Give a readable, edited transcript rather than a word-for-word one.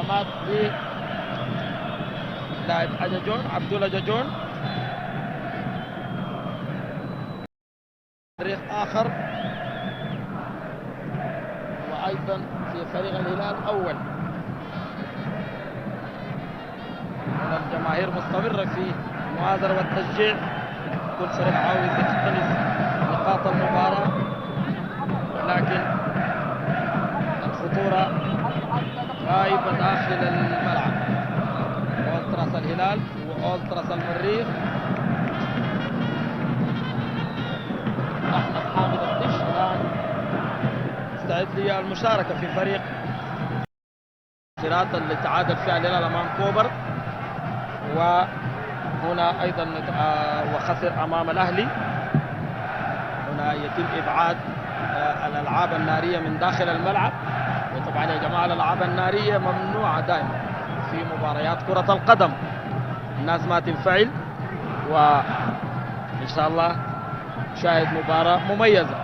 علامات لاعب أجاجون عبد الله أجاجون. فريق آخر وأيضا في فريق الهلال أول. الجماهير مستمرة في المؤازرة والتشجيع، كل فريق عاوز يقتنص نقاط المباراة، لكن الخطورة غايبة داخل الملعب. أولتراس الهلال وأولتراس المريخ. أحمد حامد الدش الآن مستعد للمشاركة في فريق سيرات اللي تعادل فيها الهلال أمام كوبر، وهنا أيضا وخسر أمام الأهلي. هنا يتم إبعاد الألعاب النارية من داخل الملعب، وطبعا يا جماعة الألعاب النارية ممنوعة دائما في مباريات كرة القدم، الناس ما تنفعل، وإن شاء الله نشاهد مباراة مميزة.